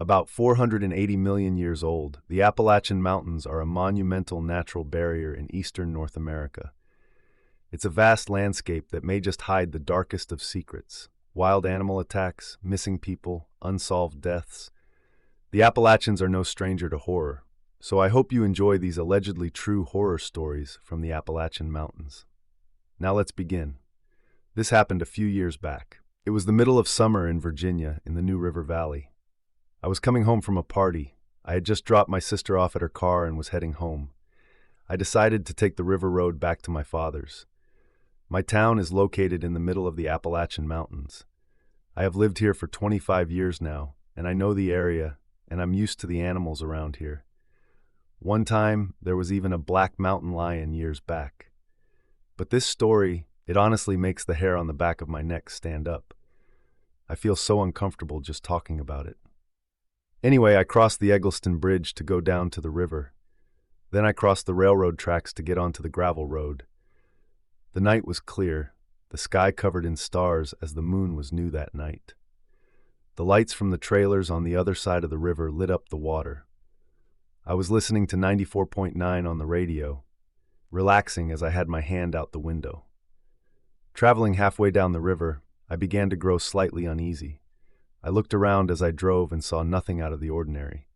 About 480 million years old, the Appalachian Mountains are a monumental natural barrier in eastern North America. It's a vast landscape that may just hide the darkest of secrets: wild animal attacks, missing people, unsolved deaths. The Appalachians are no stranger to horror, so I hope you enjoy these allegedly true horror stories from the Appalachian Mountains. Now let's begin. This happened a few years back. It was the middle of summer in Virginia, in the New River Valley. I was coming home from a party. I had just dropped my sister off at her car and was heading home. I decided to take the river road back to my father's. My town is located in the middle of the Appalachian Mountains. I have lived here for 25 years now, and I know the area, and I'm used to the animals around here. One time, there was even a black mountain lion years back. But this story, it honestly makes the hair on the back of my neck stand up. I feel so uncomfortable just talking about it. Anyway, I crossed the Eggleston Bridge to go down to the river. Then I crossed the railroad tracks to get onto the gravel road. The night was clear, the sky covered in stars as the moon was new that night. The lights from the trailers on the other side of the river lit up the water. I was listening to 94.9 on the radio, relaxing as I had my hand out the window. Traveling halfway down the river, I began to grow slightly uneasy. I looked around as I drove and saw nothing out of the ordinary.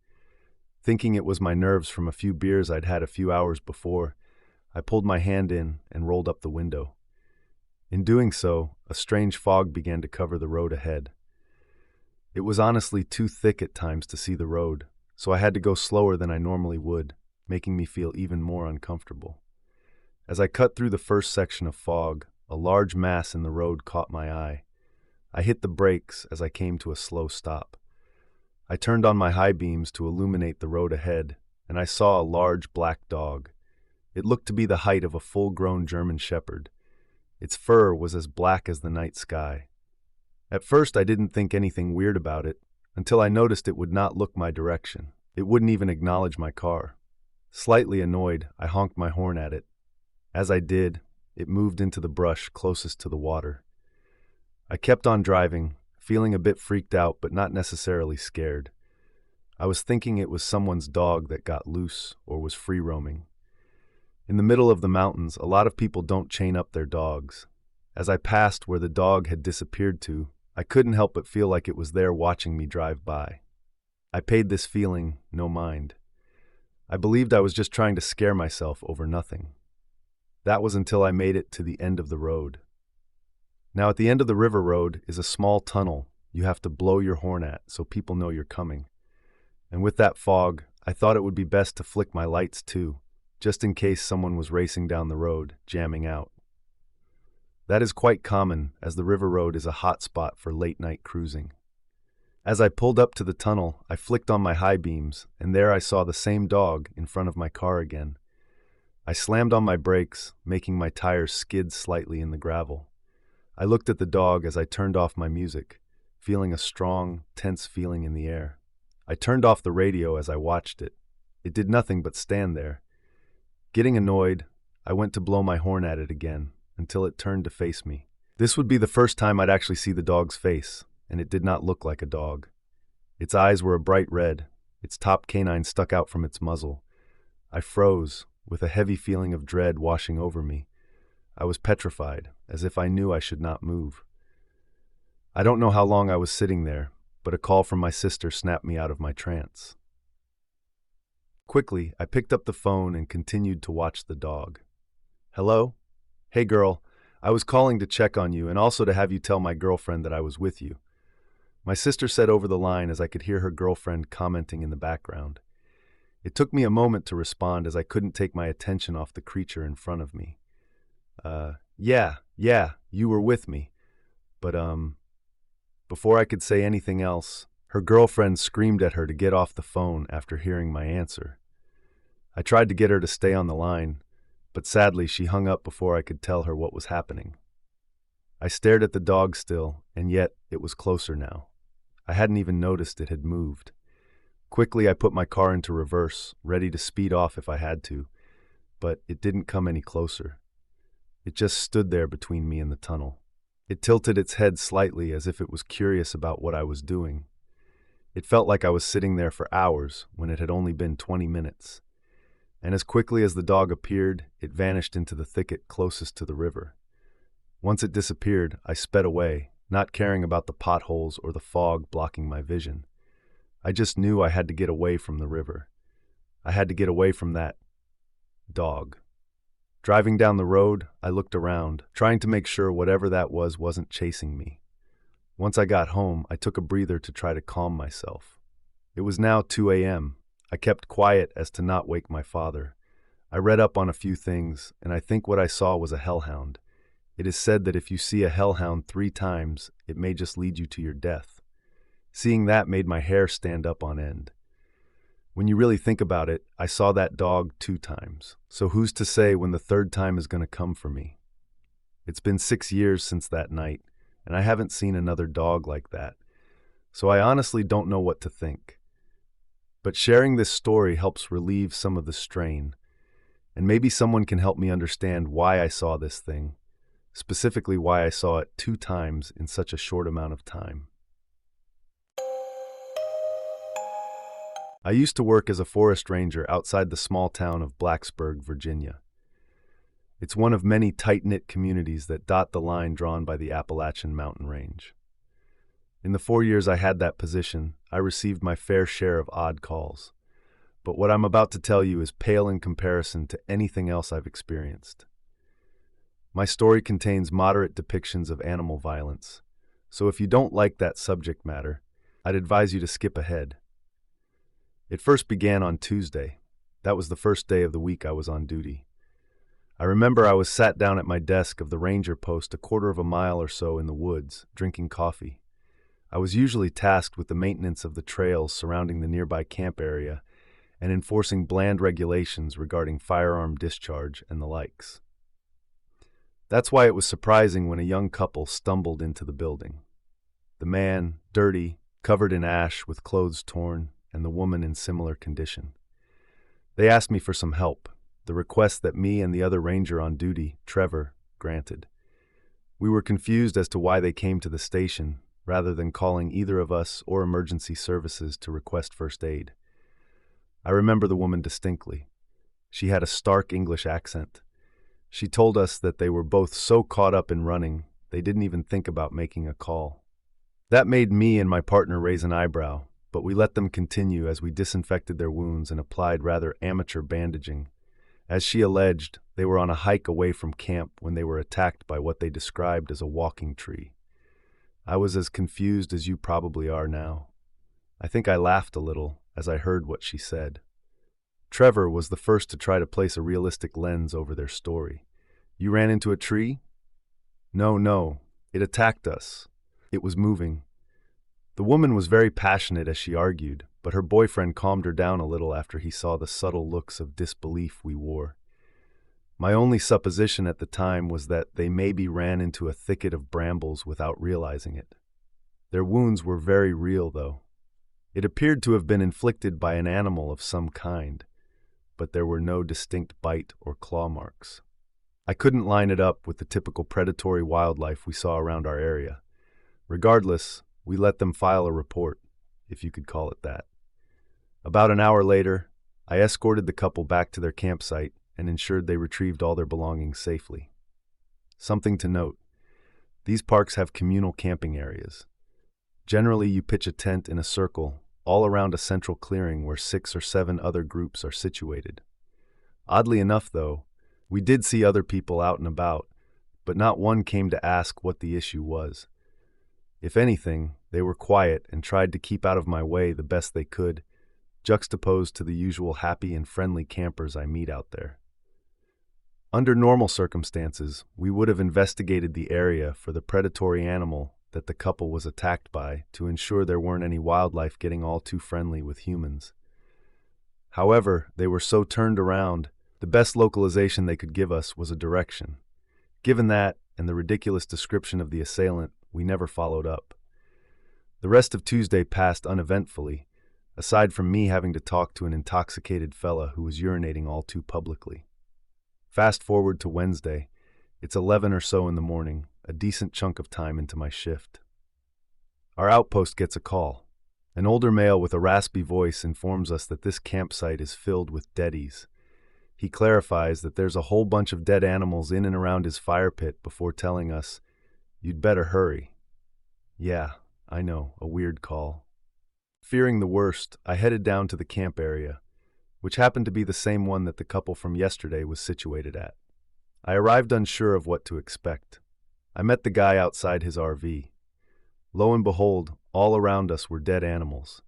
Thinking it was my nerves from a few beers I'd had a few hours before, I pulled my hand in and rolled up the window. In doing so, a strange fog began to cover the road ahead. It was honestly too thick at times to see the road, so I had to go slower than I normally would, making me feel even more uncomfortable. As I cut through the first section of fog, a large mass in the road caught my eye. I hit the brakes as I came to a slow stop. I turned on my high beams to illuminate the road ahead, and I saw a large black dog. It looked to be the height of a full-grown German shepherd. Its fur was as black as the night sky. At first I didn't think anything weird about it, until I noticed it would not look my direction. It wouldn't even acknowledge my car. Slightly annoyed, I honked my horn at it. As I did, it moved into the brush closest to the water. I kept on driving, feeling a bit freaked out but not necessarily scared. I was thinking it was someone's dog that got loose or was free roaming. In the middle of the mountains, a lot of people don't chain up their dogs. As I passed where the dog had disappeared to, I couldn't help but feel like it was there watching me drive by. I paid this feeling no mind. I believed I was just trying to scare myself over nothing. That was until I made it to the end of the road. Now at the end of the river road is a small tunnel you have to blow your horn at so people know you're coming. And with that fog, I thought it would be best to flick my lights too, just in case someone was racing down the road, jamming out. That is quite common, as the river road is a hot spot for late-night cruising. As I pulled up to the tunnel, I flicked on my high beams, and there I saw the same dog in front of my car again. I slammed on my brakes, making my tires skid slightly in the gravel. I looked at the dog as I turned off my music, feeling a strong, tense feeling in the air. I turned off the radio as I watched it. It did nothing but stand there. Getting annoyed, I went to blow my horn at it again, until it turned to face me. This would be the first time I'd actually see the dog's face, and it did not look like a dog. Its eyes were a bright red, its top canine stuck out from its muzzle. I froze, with a heavy feeling of dread washing over me. I was petrified, as if I knew I should not move. I don't know how long I was sitting there, but a call from my sister snapped me out of my trance. Quickly, I picked up the phone and continued to watch the dog. Hello? Hey girl, I was calling to check on you and also to have you tell my girlfriend that I was with you. My sister said over the line as I could hear her girlfriend commenting in the background. It took me a moment to respond as I couldn't take my attention off the creature in front of me. Yeah, you were with me. But, before I could say anything else, her girlfriend screamed at her to get off the phone after hearing my answer. I tried to get her to stay on the line, but sadly she hung up before I could tell her what was happening. I stared at the dog still, and yet it was closer now. I hadn't even noticed it had moved. Quickly I put my car into reverse, ready to speed off if I had to, but it didn't come any closer. It just stood there between me and the tunnel. It tilted its head slightly as if it was curious about what I was doing. It felt like I was sitting there for hours when it had only been 20 minutes. And as quickly as the dog appeared, it vanished into the thicket closest to the river. Once it disappeared, I sped away, not caring about the potholes or the fog blocking my vision. I just knew I had to get away from the river. I had to get away from that dog. Driving down the road, I looked around, trying to make sure whatever that was wasn't chasing me. Once I got home, I took a breather to try to calm myself. It was now 2 a.m. I kept quiet as to not wake my father. I read up on a few things, and I think what I saw was a hellhound. It is said that if you see a hellhound 3 times, it may just lead you to your death. Seeing that made my hair stand up on end. When you really think about it, I saw that dog 2 times. So who's to say when the 3rd time is going to come for me? It's been 6 years since that night, and I haven't seen another dog like that. So I honestly don't know what to think. But sharing this story helps relieve some of the strain, and maybe someone can help me understand why I saw this thing, specifically why I saw it 2 times in such a short amount of time. I used to work as a forest ranger outside the small town of Blacksburg, Virginia. It's one of many tight-knit communities that dot the line drawn by the Appalachian mountain range. In the 4 years I had that position, I received my fair share of odd calls. But what I'm about to tell you is pale in comparison to anything else I've experienced. My story contains moderate depictions of animal violence, so if you don't like that subject matter, I'd advise you to skip ahead. It first began on Tuesday. That was the first day of the week I was on duty. I remember I was sat down at my desk of the ranger post a quarter of a mile or so in the woods, drinking coffee. I was usually tasked with the maintenance of the trails surrounding the nearby camp area and enforcing bland regulations regarding firearm discharge and the likes. That's why it was surprising when a young couple stumbled into the building. The man, dirty, covered in ash with clothes torn, and the woman in similar condition. They asked me for some help, the request that me and the other ranger on duty, Trevor, granted. We were confused as to why they came to the station, rather than calling either of us or emergency services to request first aid. I remember the woman distinctly. She had a stark English accent. She told us that they were both so caught up in running, they didn't even think about making a call. That made me and my partner raise an eyebrow, but we let them continue as we disinfected their wounds and applied rather amateur bandaging. As she alleged, they were on a hike away from camp when they were attacked by what they described as a walking tree. I was as confused as you probably are now. I think I laughed a little as I heard what she said. Trevor was the first to try to place a realistic lens over their story. You ran into a tree? No, it attacked us. It was moving. The woman was very passionate as she argued, but her boyfriend calmed her down a little after he saw the subtle looks of disbelief we wore. My only supposition at the time was that they maybe ran into a thicket of brambles without realizing it. Their wounds were very real, though. It appeared to have been inflicted by an animal of some kind, but there were no distinct bite or claw marks. I couldn't line it up with the typical predatory wildlife we saw around our area. Regardless, we let them file a report, if you could call it that. About an hour later, I escorted the couple back to their campsite and ensured they retrieved all their belongings safely. Something to note, these parks have communal camping areas. Generally, you pitch a tent in a circle all around a central clearing where 6 or 7 other groups are situated. Oddly enough, though, we did see other people out and about, but not one came to ask what the issue was. If anything, they were quiet and tried to keep out of my way the best they could, juxtaposed to the usual happy and friendly campers I meet out there. Under normal circumstances, we would have investigated the area for the predatory animal that the couple was attacked by to ensure there weren't any wildlife getting all too friendly with humans. However, they were so turned around, the best localization they could give us was a direction. Given that, and the ridiculous description of the assailant, we never followed up. The rest of Tuesday passed uneventfully, aside from me having to talk to an intoxicated fella who was urinating all too publicly. Fast forward to Wednesday. It's 11 or so in the morning, a decent chunk of time into my shift. Our outpost gets a call. An older male with a raspy voice informs us that this campsite is filled with deadies. He clarifies that there's a whole bunch of dead animals in and around his fire pit before telling us, "You'd better hurry." Yeah, I know, a weird call. Fearing the worst, I headed down to the camp area, which happened to be the same one that the couple from yesterday was situated at. I arrived unsure of what to expect. I met the guy outside his RV. Lo and behold, all around us were dead animals.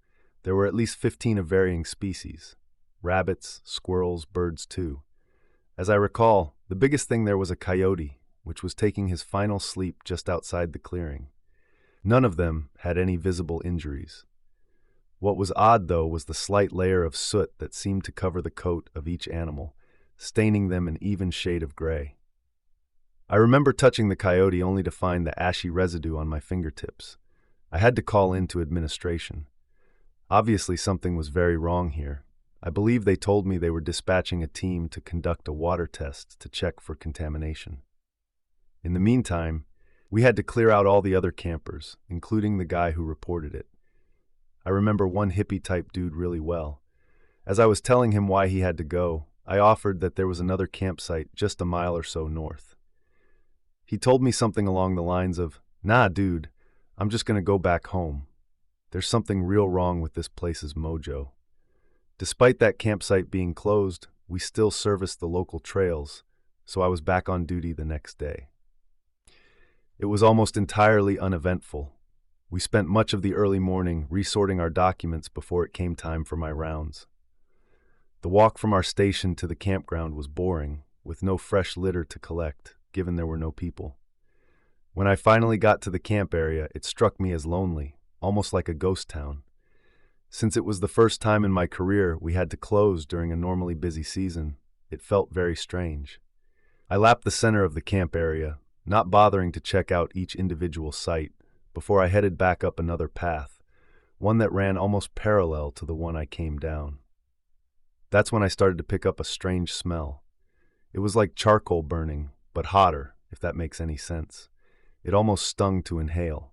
There were at least 15 of varying species. Rabbits, squirrels, birds too. As I recall, the biggest thing there was a coyote, which was taking his final sleep just outside the clearing. None of them had any visible injuries. What was odd, though, was the slight layer of soot that seemed to cover the coat of each animal, staining them an even shade of gray. I remember touching the coyote only to find the ashy residue on my fingertips. I had to call into administration. Obviously, something was very wrong here. I believe they told me they were dispatching a team to conduct a water test to check for contamination. In the meantime, we had to clear out all the other campers, including the guy who reported it. I remember one hippie-type dude really well. As I was telling him why he had to go, I offered that there was another campsite just a mile or so north. He told me something along the lines of, "Nah, dude, I'm just gonna go back home. There's something real wrong with this place's mojo." Despite that campsite being closed, we still serviced the local trails, so I was back on duty the next day. It was almost entirely uneventful. We spent much of the early morning resorting our documents before it came time for my rounds. The walk from our station to the campground was boring, with no fresh litter to collect, given there were no people. When I finally got to the camp area, it struck me as lonely, almost like a ghost town. Since it was the first time in my career we had to close during a normally busy season, it felt very strange. I lapped the center of the camp area, not bothering to check out each individual site, before I headed back up another path, one that ran almost parallel to the one I came down. That's when I started to pick up a strange smell. It was like charcoal burning, but hotter, if that makes any sense. It almost stung to inhale.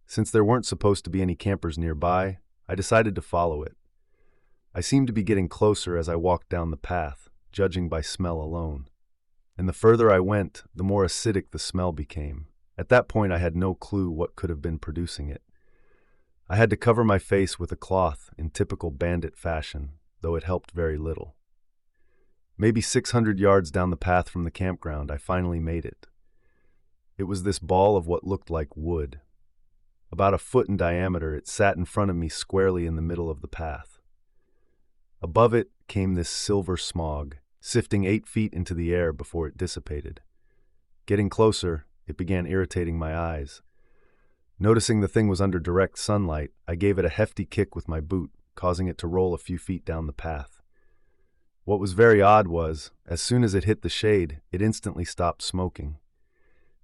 Since there weren't supposed to be any campers nearby, I decided to follow it. I seemed to be getting closer as I walked down the path, judging by smell alone. And the further I went, the more acidic the smell became. At that point, I had no clue what could have been producing it. I had to cover my face with a cloth in typical bandit fashion, though it helped very little. Maybe 600 yards down the path from the campground, I finally made it. It was this ball of what looked like wood. About a foot in diameter, it sat in front of me squarely in the middle of the path. Above it came this silver smog, sifting 8 feet into the air before it dissipated. Getting closer, it began irritating my eyes. Noticing the thing was under direct sunlight, I gave it a hefty kick with my boot, causing it to roll a few feet down the path. What was very odd was, as soon as it hit the shade, it instantly stopped smoking.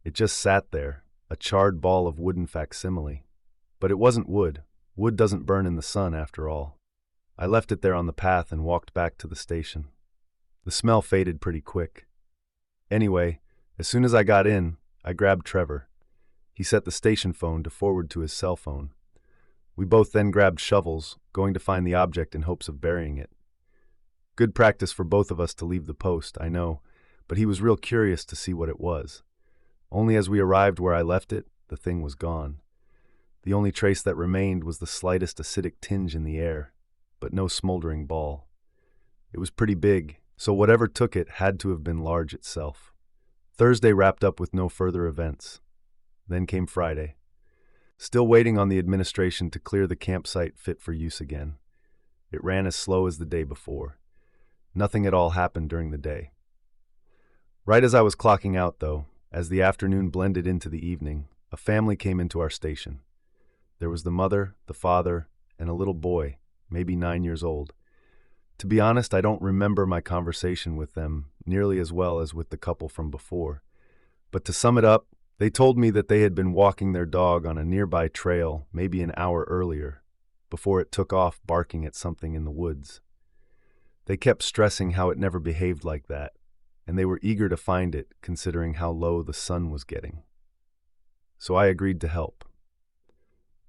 It just sat there, a charred ball of wooden facsimile. But it wasn't wood. Wood doesn't burn in the sun, after all. I left it there on the path and walked back to the station. The smell faded pretty quick. Anyway, as soon as I got in, I grabbed Trevor. He set the station phone to forward to his cell phone. We both then grabbed shovels, going to find the object in hopes of burying it. Good practice for both of us to leave the post, I know, but he was real curious to see what it was. Only as we arrived where I left it, the thing was gone. The only trace that remained was the slightest acidic tinge in the air, but no smoldering ball. It was pretty big, so whatever took it had to have been large itself. Thursday wrapped up with no further events. Then came Friday. Still waiting on the administration to clear the campsite fit for use again. It ran as slow as the day before. Nothing at all happened during the day. Right as I was clocking out, though, as the afternoon blended into the evening, a family came into our station. There was the mother, the father, and a little boy, maybe 9 years old. To be honest, I don't remember my conversation with them nearly as well as with the couple from before. But to sum it up, they told me that they had been walking their dog on a nearby trail maybe an hour earlier, before it took off barking at something in the woods. They kept stressing how it never behaved like that, and they were eager to find it considering how low the sun was getting. So I agreed to help.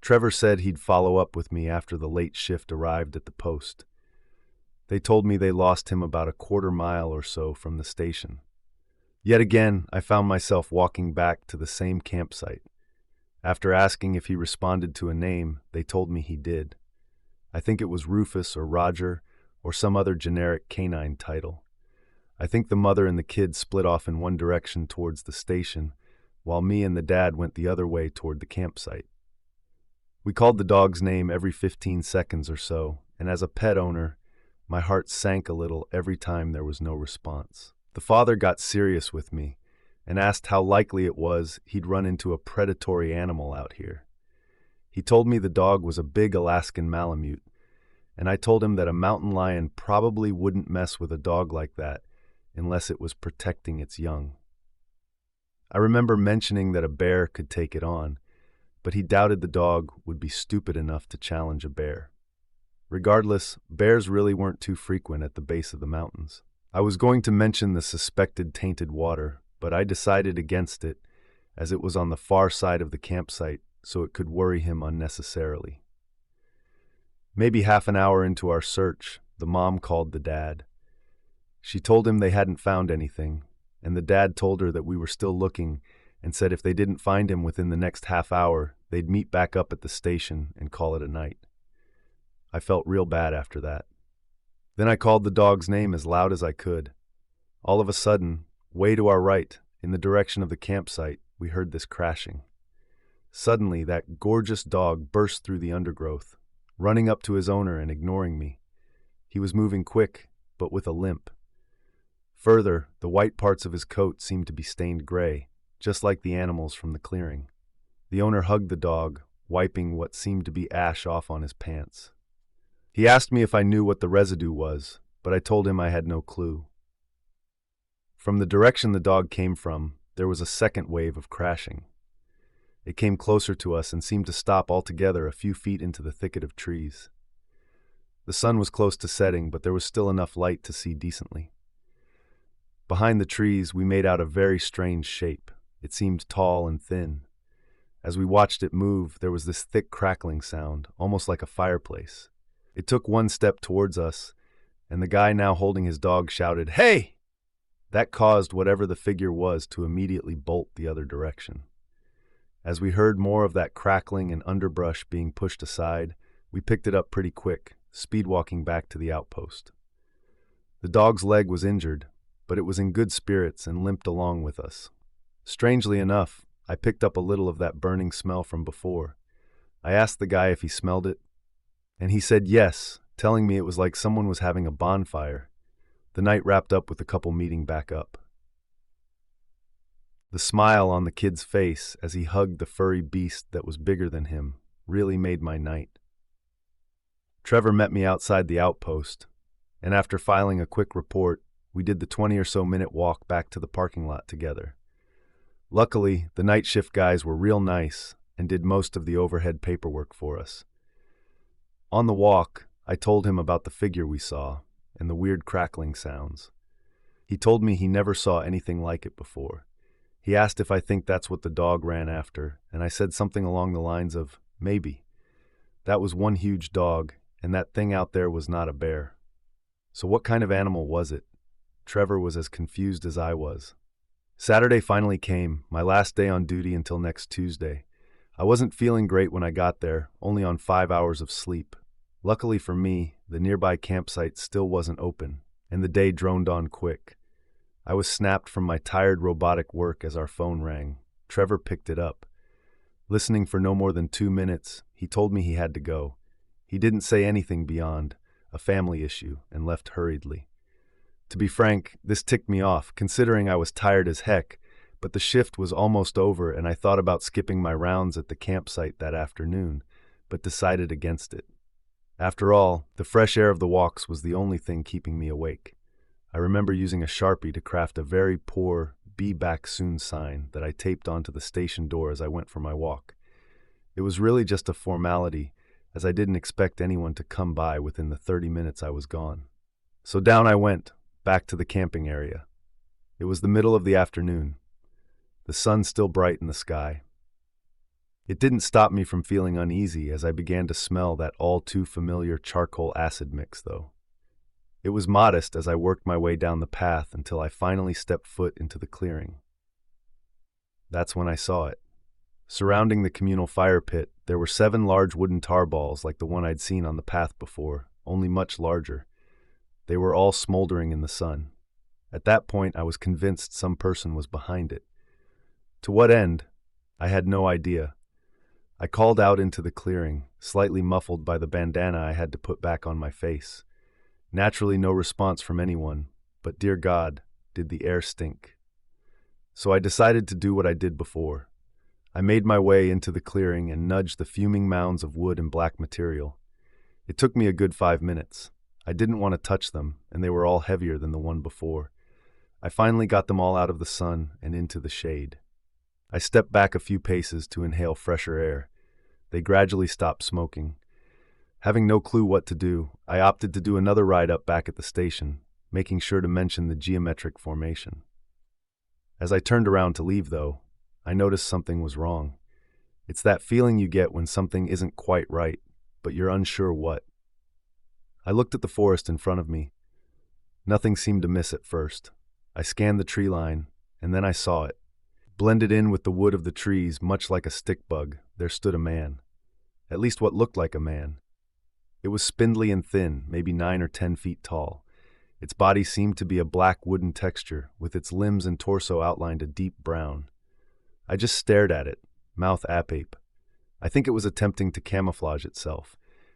Trevor said he'd follow up with me after the late shift arrived at the post. They told me they lost him about a quarter-mile or so from the station. Yet again, I found myself walking back to the same campsite. After asking if he responded to a name, they told me he did. I think it was Rufus or Roger or some other generic canine title. I think the mother and the kids split off in one direction towards the station, while me and the dad went the other way toward the campsite. We called the dog's name every 15 seconds or so, and as a pet owner, my heart sank a little every time there was no response. The father got serious with me and asked how likely it was he'd run into a predatory animal out here. He told me the dog was a big Alaskan Malamute, and I told him that a mountain lion probably wouldn't mess with a dog like that unless it was protecting its young. I remember mentioning that a bear could take it on, but he doubted the dog would be stupid enough to challenge a bear. Regardless, bears really weren't too frequent at the base of the mountains. I was going to mention the suspected tainted water, but I decided against it, as it was on the far side of the campsite, so it could worry him unnecessarily. Maybe half an hour into our search, the mom called the dad. She told him they hadn't found anything, and the dad told her that we were still looking and said if they didn't find him within the next half hour, they'd meet back up at the station and call it a night. I felt real bad after that. Then I called the dog's name as loud as I could. All of a sudden, way to our right, in the direction of the campsite, we heard this crashing. Suddenly, that gorgeous dog burst through the undergrowth, running up to his owner and ignoring me. He was moving quick, but with a limp. Further, the white parts of his coat seemed to be stained gray, just like the animals from the clearing. The owner hugged the dog, wiping what seemed to be ash off on his pants. He asked me if I knew what the residue was, but I told him I had no clue. From the direction the dog came from, there was a second wave of crashing. It came closer to us and seemed to stop altogether a few feet into the thicket of trees. The sun was close to setting, but there was still enough light to see decently. Behind the trees, we made out a very strange shape. It seemed tall and thin. As we watched it move, there was this thick crackling sound, almost like a fireplace. It took one step towards us, and the guy now holding his dog shouted, "Hey!" That caused whatever the figure was to immediately bolt the other direction. As we heard more of that crackling and underbrush being pushed aside, we picked it up pretty quick, speed-walking back to the outpost. The dog's leg was injured, but it was in good spirits and limped along with us. Strangely enough, I picked up a little of that burning smell from before. I asked the guy if he smelled it, and he said yes, telling me it was like someone was having a bonfire. The night wrapped up with a couple meeting back up. The smile on the kid's face as he hugged the furry beast that was bigger than him really made my night. Trevor met me outside the outpost, and after filing a quick report, we did the 20 or so minute walk back to the parking lot together. Luckily, the night shift guys were real nice and did most of the overhead paperwork for us. On the walk, I told him about the figure we saw and the weird crackling sounds. He told me he never saw anything like it before. He asked if I think that's what the dog ran after, and I said something along the lines of, maybe. That was one huge dog, and that thing out there was not a bear. So what kind of animal was it? Trevor was as confused as I was. Saturday finally came, my last day on duty until next Tuesday. I wasn't feeling great when I got there, only on 5 hours of sleep. Luckily for me, the nearby campsite still wasn't open, and the day droned on quick. I was snapped from my tired robotic work as our phone rang. Trevor picked it up. Listening for no more than 2 minutes, he told me he had to go. He didn't say anything beyond a family issue and left hurriedly. To be frank, this ticked me off, considering I was tired as heck, but the shift was almost over and I thought about skipping my rounds at the campsite that afternoon, but decided against it. After all, the fresh air of the walks was the only thing keeping me awake. I remember using a Sharpie to craft a very poor "Be Back Soon" sign that I taped onto the station door as I went for my walk. It was really just a formality, as I didn't expect anyone to come by within the 30 minutes I was gone. So down I went, back to the camping area. It was the middle of the afternoon. The sun still bright in the sky. It didn't stop me from feeling uneasy as I began to smell that all-too-familiar charcoal acid mix, though. It was modest as I worked my way down the path until I finally stepped foot into the clearing. That's when I saw it. Surrounding the communal fire pit, there were 7 large wooden tar balls like the one I'd seen on the path before, only much larger. They were all smoldering in the sun. At that point, I was convinced some person was behind it. To what end? I had no idea. I called out into the clearing, slightly muffled by the bandana I had to put back on my face. Naturally, no response from anyone, but dear God, did the air stink. So I decided to do what I did before. I made my way into the clearing and nudged the fuming mounds of wood and black material. It took me a good 5 minutes. I didn't want to touch them, and they were all heavier than the one before. I finally got them all out of the sun and into the shade. I stepped back a few paces to inhale fresher air. They gradually stopped smoking. Having no clue what to do, I opted to do another ride up back at the station, making sure to mention the geometric formation. As I turned around to leave, though, I noticed something was wrong. It's that feeling you get when something isn't quite right, but you're unsure what. I looked at the forest in front of me. Nothing seemed to miss at first. I scanned the tree line, and then I saw it. Blended in with the wood of the trees, much like a stick bug, there stood a man. At least what looked like a man. It was spindly and thin, maybe 9 or 10 feet tall. Its body seemed to be a black wooden texture, with its limbs and torso outlined a deep brown. I just stared at it, mouth agape. I think it was attempting to camouflage itself,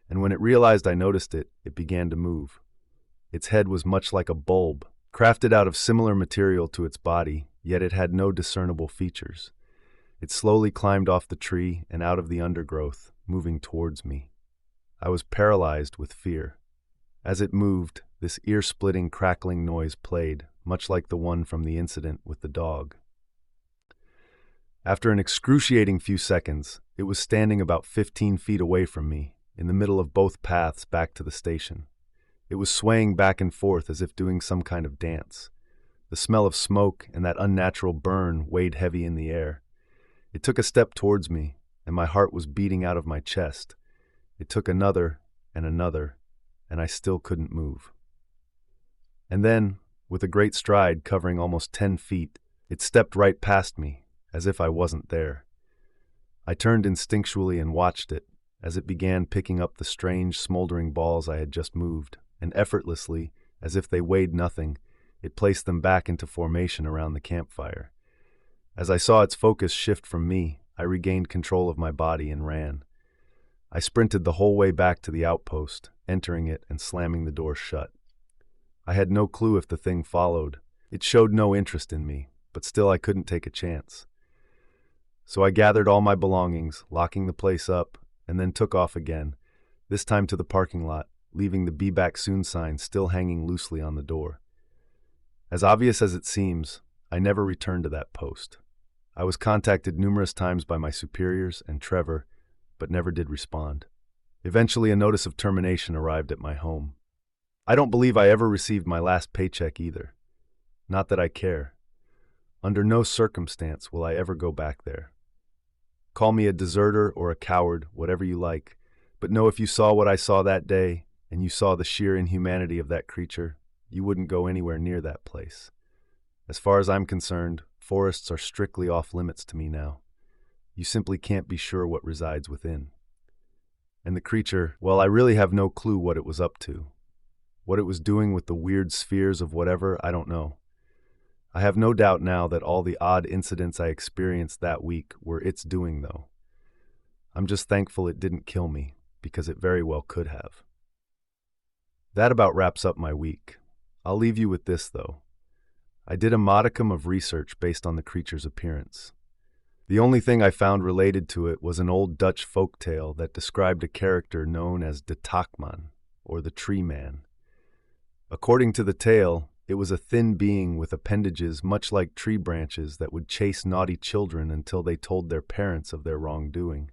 and when it realized I noticed it, it began to move. Its head was much like a bulb, crafted out of similar material to its body, yet it had no discernible features. It slowly climbed off the tree and out of the undergrowth, moving towards me. I was paralyzed with fear. As it moved, this ear-splitting, crackling noise played, much like the one from the incident with the dog. After an excruciating few seconds, it was standing about 15 feet away from me, in the middle of both paths back to the station. It was swaying back and forth as if doing some kind of dance. The smell of smoke and that unnatural burn weighed heavy in the air. It took a step towards me, and my heart was beating out of my chest. It took another, and I still couldn't move. And then, with a great stride covering almost 10 feet, it stepped right past me, as if I wasn't there. I turned instinctually and watched it, as it began picking up the strange, smoldering balls I had just moved, and effortlessly, as if they weighed nothing, it placed them back into formation around the campfire. As I saw its focus shift from me, I regained control of my body and ran. I sprinted the whole way back to the outpost, entering it and slamming the door shut. I had no clue if the thing followed. It showed no interest in me, but still I couldn't take a chance. So I gathered all my belongings, locking the place up, and then took off again, this time to the parking lot, leaving the "Be Back Soon" sign still hanging loosely on the door. As obvious as it seems, I never returned to that post. I was contacted numerous times by my superiors and Trevor, but never did respond. Eventually, a notice of termination arrived at my home. I don't believe I ever received my last paycheck either. Not that I care. Under no circumstance will I ever go back there. Call me a deserter or a coward, whatever you like, but know if you saw what I saw that day, and you saw the sheer inhumanity of that creature, you wouldn't go anywhere near that place. As far as I'm concerned, forests are strictly off limits to me now. You simply can't be sure what resides within. And the creature, well, I really have no clue what it was up to. What it was doing with the weird spheres of whatever, I don't know. I have no doubt now that all the odd incidents I experienced that week were its doing, though. I'm just thankful it didn't kill me, because it very well could have. That about wraps up my week. I'll leave you with this, though. I did a modicum of research based on the creature's appearance. The only thing I found related to it was an old Dutch folk tale that described a character known as de Takman, or the Tree Man. According to the tale, it was a thin being with appendages much like tree branches that would chase naughty children until they told their parents of their wrongdoing.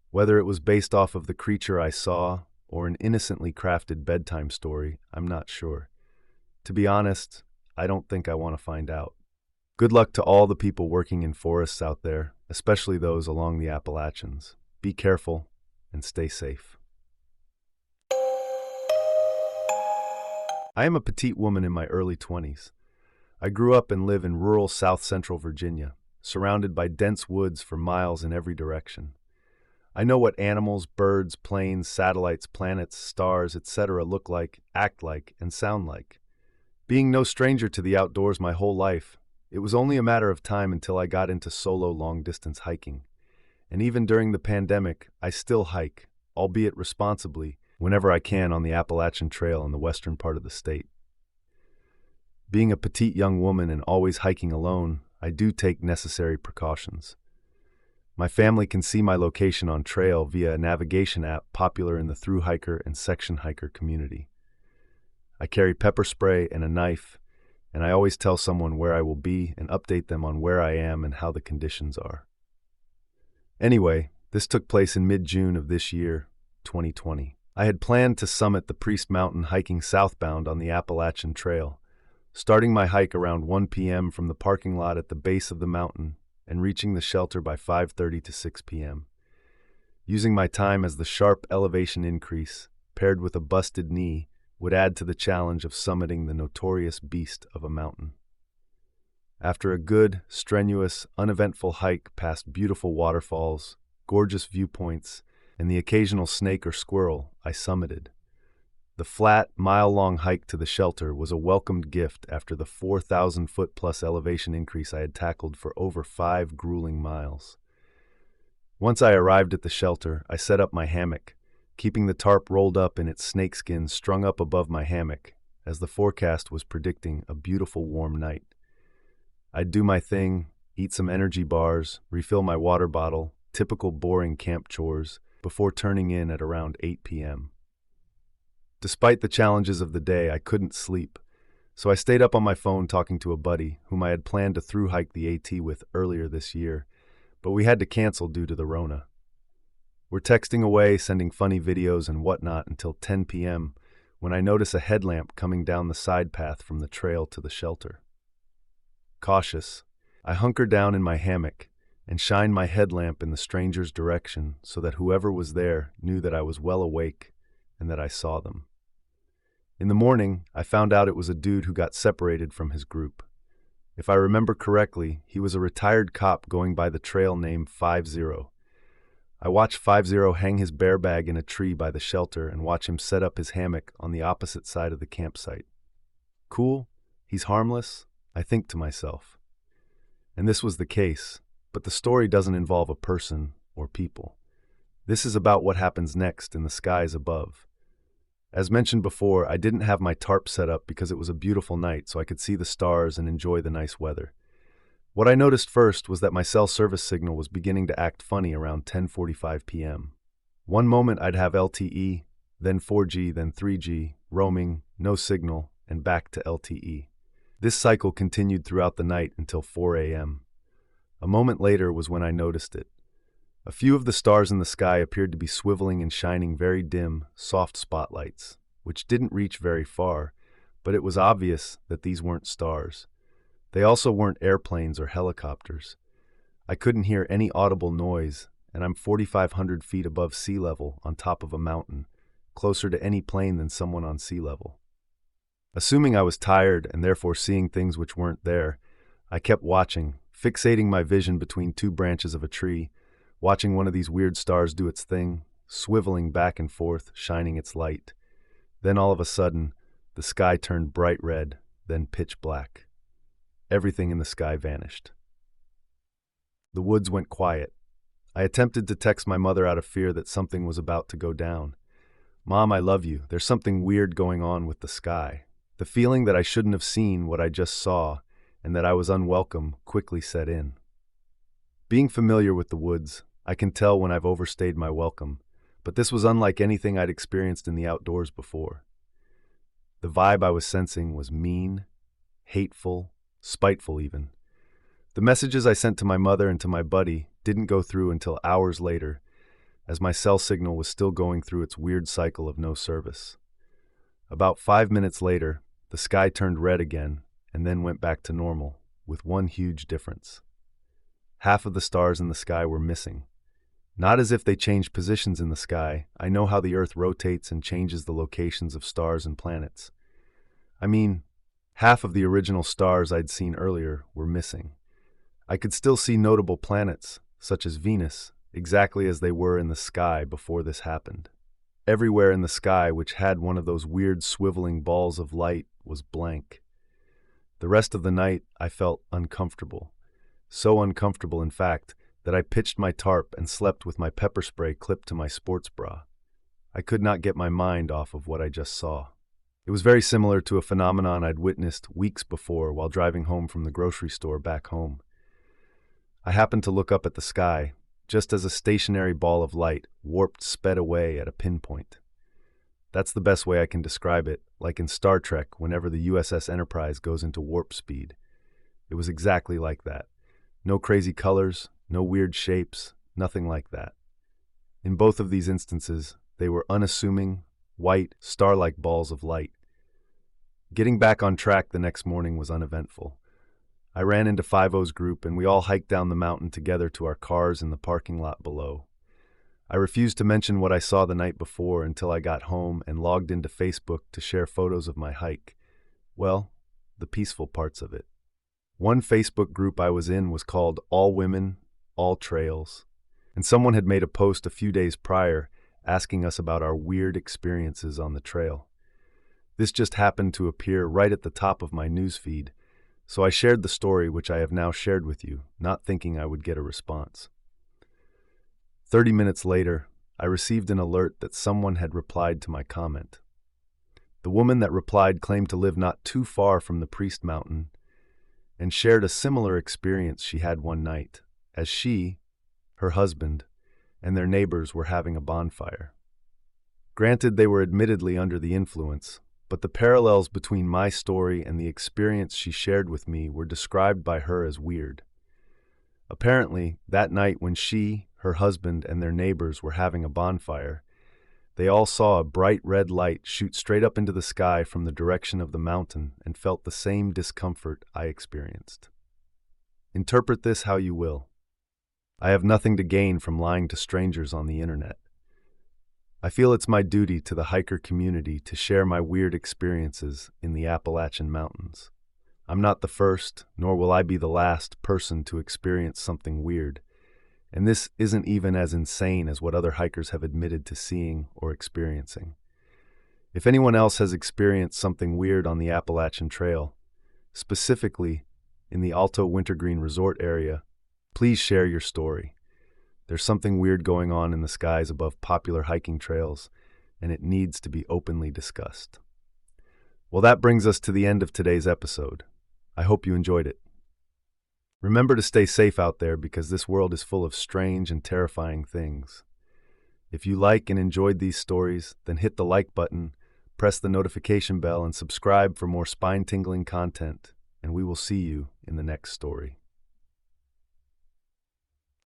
Whether it was based off of the creature I saw or an innocently crafted bedtime story, I'm not sure. To be honest, I don't think I want to find out. Good luck to all the people working in forests out there, especially those along the Appalachians. Be careful and stay safe. I am a petite woman in my early 20s. I grew up and live in rural south central Virginia, surrounded by dense woods for miles in every direction. I know what animals, birds, planes, satellites, planets, stars, etc. look like, act like, and sound like. Being no stranger to the outdoors my whole life, it was only a matter of time until I got into solo long-distance hiking. And even during the pandemic, I still hike, albeit responsibly, whenever I can on the Appalachian Trail in the western part of the state. Being a petite young woman and always hiking alone, I do take necessary precautions. My family can see my location on trail via a navigation app popular in the thru hiker and section hiker community. I carry pepper spray and a knife, and I always tell someone where I will be and update them on where I am and how the conditions are. Anyway, this took place in mid-June of this year, 2020. I had planned to summit the Priest Mountain hiking southbound on the Appalachian Trail, starting my hike around 1 p.m. from the parking lot at the base of the mountain and reaching the shelter by 5:30 to 6 p.m. Using my time as the sharp elevation increase, paired with a busted knee, would add to the challenge of summiting the notorious beast of a mountain. After a good, strenuous, uneventful hike past beautiful waterfalls, gorgeous viewpoints, and the occasional snake or squirrel, I summited. The flat, mile-long hike to the shelter was a welcomed gift after the 4,000-foot-plus elevation increase I had tackled for over 5 grueling miles. Once I arrived at the shelter, I set up my hammock, keeping the tarp rolled up in its snakeskin strung up above my hammock, as the forecast was predicting a beautiful warm night. I'd do my thing, eat some energy bars, refill my water bottle, typical boring camp chores, before turning in at around 8 p.m. Despite the challenges of the day, I couldn't sleep, so I stayed up on my phone talking to a buddy whom I had planned to thru-hike the AT with earlier this year, but we had to cancel due to the Rona. We're texting away, sending funny videos and whatnot until 10 p.m. when I notice a headlamp coming down the side path from the trail to the shelter. Cautious, I hunker down in my hammock and shine my headlamp in the stranger's direction so that whoever was there knew that I was well awake and that I saw them. In the morning, I found out it was a dude who got separated from his group. If I remember correctly, he was a retired cop going by the trail name 50. I watched 50 hang his bear bag in a tree by the shelter and watch him set up his hammock on the opposite side of the campsite. Cool, he's harmless, I think to myself. And this was the case, but the story doesn't involve a person or people. This is about what happens next in the skies above. As mentioned before, I didn't have my tarp set up because it was a beautiful night so I could see the stars and enjoy the nice weather. What I noticed first was that my cell service signal was beginning to act funny around 10:45 p.m. One moment I'd have LTE, then 4G, then 3G, roaming, no signal, and back to LTE. This cycle continued throughout the night until 4 a.m. A moment later was when I noticed it. A few of the stars in the sky appeared to be swiveling and shining very dim, soft spotlights, which didn't reach very far, but it was obvious that these weren't stars. They also weren't airplanes or helicopters. I couldn't hear any audible noise, and I'm 4,500 feet above sea level on top of a mountain, closer to any plane than someone on sea level. Assuming I was tired and therefore seeing things which weren't there, I kept watching, fixating my vision between 2 branches of a tree, watching one of these weird stars do its thing, swiveling back and forth, shining its light. Then all of a sudden, the sky turned bright red, then pitch black. Everything in the sky vanished. The woods went quiet. I attempted to text my mother out of fear that something was about to go down. Mom, I love you. There's something weird going on with the sky. The feeling that I shouldn't have seen what I just saw and that I was unwelcome quickly set in. Being familiar with the woods, I can tell when I've overstayed my welcome, but this was unlike anything I'd experienced in the outdoors before. The vibe I was sensing was mean, hateful, spiteful even. The messages I sent to my mother and to my buddy didn't go through until hours later, as my cell signal was still going through its weird cycle of no service. About 5 minutes later, the sky turned red again and then went back to normal, with one huge difference. Half of the stars in the sky were missing. Not as if they changed positions in the sky. I know how the Earth rotates and changes the locations of stars and planets. I mean, half of the original stars I'd seen earlier were missing. I could still see notable planets, such as Venus, exactly as they were in the sky before this happened. Everywhere in the sky, which had one of those weird swiveling balls of light, was blank. The rest of the night, I felt uncomfortable. So uncomfortable, in fact, that I pitched my tarp and slept with my pepper spray clipped to my sports bra. I could not get my mind off of what I just saw. It was very similar to a phenomenon I'd witnessed weeks before while driving home from the grocery store back home. I happened to look up at the sky, just as a stationary ball of light sped away at a pinpoint. That's the best way I can describe it, like in Star Trek whenever the USS Enterprise goes into warp speed. It was exactly like that. No crazy colors, no weird shapes, nothing like that. In both of these instances, they were unassuming, white, star-like balls of light. Getting back on track the next morning was uneventful. I ran into 5-0's group and we all hiked down the mountain together to our cars in the parking lot below. I refused to mention what I saw the night before until I got home and logged into Facebook to share photos of my hike. Well, the peaceful parts of it. One Facebook group I was in was called All Women, All Trails, and someone had made a post a few days prior asking us about our weird experiences on the trail. This just happened to appear right at the top of my newsfeed, so I shared the story which I have now shared with you, not thinking I would get a response. 30 minutes later, I received an alert that someone had replied to my comment. The woman that replied claimed to live not too far from the Priest Mountain and shared a similar experience she had one night, as she, her husband, and their neighbors were having a bonfire. Granted, they were admittedly under the influence, but the parallels between my story and the experience she shared with me were described by her as weird. Apparently, that night when she, her husband, and their neighbors were having a bonfire, they all saw a bright red light shoot straight up into the sky from the direction of the mountain and felt the same discomfort I experienced. Interpret this how you will. I have nothing to gain from lying to strangers on the internet. I feel it's my duty to the hiker community to share my weird experiences in the Appalachian Mountains. I'm not the first, nor will I be the last person to experience something weird, and this isn't even as insane as what other hikers have admitted to seeing or experiencing. If anyone else has experienced something weird on the Appalachian Trail, specifically in the Alto Wintergreen Resort area, please share your story. There's something weird going on in the skies above popular hiking trails, and it needs to be openly discussed. Well, that brings us to the end of today's episode. I hope you enjoyed it. Remember to stay safe out there because this world is full of strange and terrifying things. If you like and enjoyed these stories, then hit the like button, press the notification bell, and subscribe for more spine-tingling content, and we will see you in the next story.